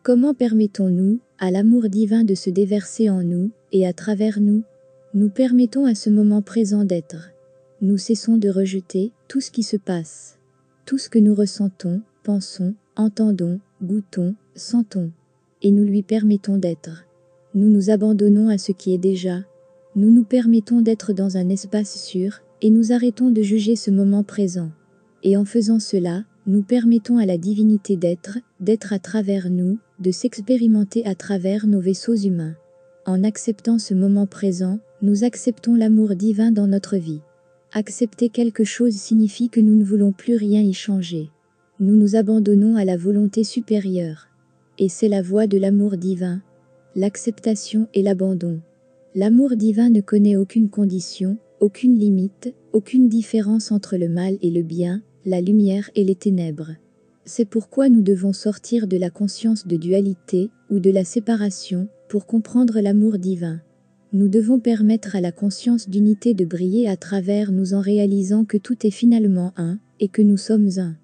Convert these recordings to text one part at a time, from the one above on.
Comment permettons-nous à l'amour divin de se déverser en nous et à travers nous? Nous permettons à ce moment présent d'être. Nous cessons de rejeter tout ce qui se passe. Tout ce que nous ressentons, pensons, entendons, goûtons, sentons. Et nous lui permettons d'être. Nous nous abandonnons à ce qui est déjà. Nous nous permettons d'être dans un espace sûr, et nous arrêtons de juger ce moment présent. Et en faisant cela, nous permettons à la divinité d'être à travers nous, de s'expérimenter à travers nos vaisseaux humains. En acceptant ce moment présent, nous acceptons l'amour divin dans notre vie. Accepter quelque chose signifie que nous ne voulons plus rien y changer. Nous nous abandonnons à la volonté supérieure. Et c'est la voie de l'amour divin. L'acceptation et l'abandon. L'amour divin ne connaît aucune condition, aucune limite, aucune différence entre le mal et le bien, la lumière et les ténèbres. C'est pourquoi nous devons sortir de la conscience de dualité ou de la séparation pour comprendre l'amour divin. Nous devons permettre à la conscience d'unité de briller à travers nous en réalisant que tout est finalement un et que nous sommes un.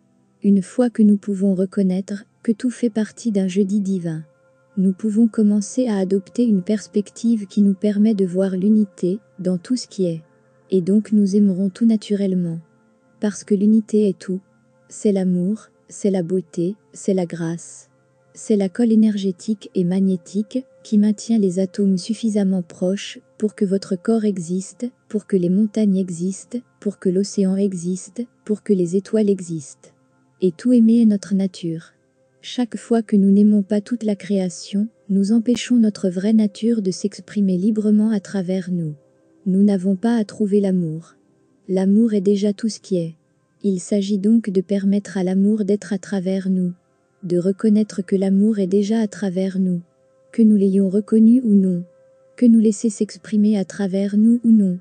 Une fois que nous pouvons reconnaître que tout fait partie d'un jeudi divin, nous pouvons commencer à adopter une perspective qui nous permet de voir l'unité dans tout ce qui est. Et donc nous aimerons tout naturellement. Parce que l'unité est tout. C'est l'amour, c'est la beauté, c'est la grâce. C'est la colle énergétique et magnétique qui maintient les atomes suffisamment proches pour que votre corps existe, pour que les montagnes existent, pour que l'océan existe, pour que les étoiles existent. Et tout aimer est notre nature. Chaque fois que nous n'aimons pas toute la création, nous empêchons notre vraie nature de s'exprimer librement à travers nous. Nous n'avons pas à trouver l'amour. L'amour est déjà tout ce qui est. Il s'agit donc de permettre à l'amour d'être à travers nous. De reconnaître que l'amour est déjà à travers nous. Que nous l'ayons reconnu ou non. Que nous laisser s'exprimer à travers nous ou non.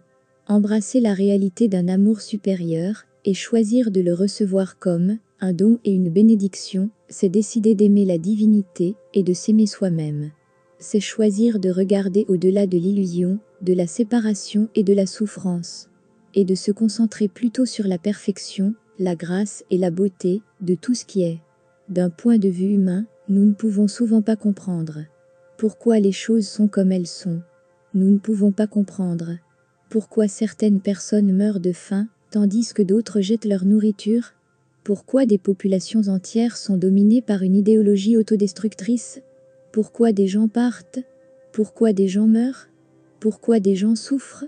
Embrasser la réalité d'un amour supérieur, et choisir de le recevoir comme un don et une bénédiction, c'est décider d'aimer la divinité et de s'aimer soi-même. C'est choisir de regarder au-delà de l'illusion, de la séparation et de la souffrance. Et de se concentrer plutôt sur la perfection, la grâce et la beauté de tout ce qui est. D'un point de vue humain, nous ne pouvons souvent pas comprendre pourquoi les choses sont comme elles sont. Nous ne pouvons pas comprendre pourquoi certaines personnes meurent de faim, tandis que d'autres jettent leur nourriture. Pourquoi des populations entières sont dominées par une idéologie autodestructrice? Pourquoi des gens partent? Pourquoi des gens meurent? Pourquoi des gens souffrent?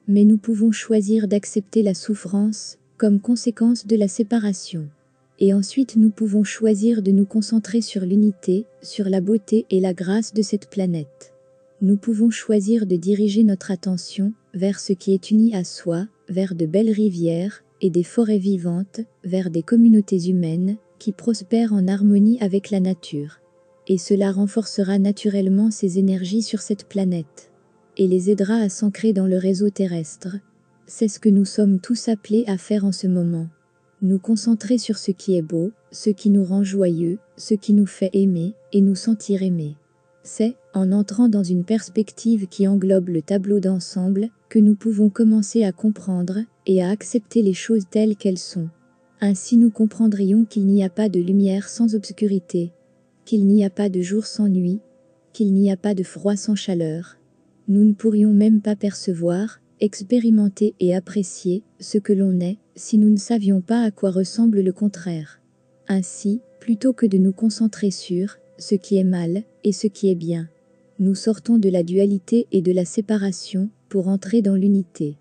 Mais nous pouvons choisir d'accepter la souffrance comme conséquence de la séparation. Et ensuite nous pouvons choisir de nous concentrer sur l'unité, sur la beauté et la grâce de cette planète. Nous pouvons choisir de diriger notre attention vers ce qui est uni à soi, vers de belles rivières et des forêts vivantes, vers des communautés humaines qui prospèrent en harmonie avec la nature. Et cela renforcera naturellement ces énergies sur cette planète et les aidera à s'ancrer dans le réseau terrestre. C'est ce que nous sommes tous appelés à faire en ce moment. Nous concentrer sur ce qui est beau, ce qui nous rend joyeux, ce qui nous fait aimer et nous sentir aimés. C'est, en entrant dans une perspective qui englobe le tableau d'ensemble, que nous pouvons commencer à comprendre et à accepter les choses telles qu'elles sont. Ainsi nous comprendrions qu'il n'y a pas de lumière sans obscurité, qu'il n'y a pas de jour sans nuit, qu'il n'y a pas de froid sans chaleur. Nous ne pourrions même pas percevoir, expérimenter et apprécier ce que l'on est si nous ne savions pas à quoi ressemble le contraire. Ainsi, plutôt que de nous concentrer sur ce qui est mal et ce qui est bien, nous sortons de la dualité et de la séparation pour entrer dans l'unité.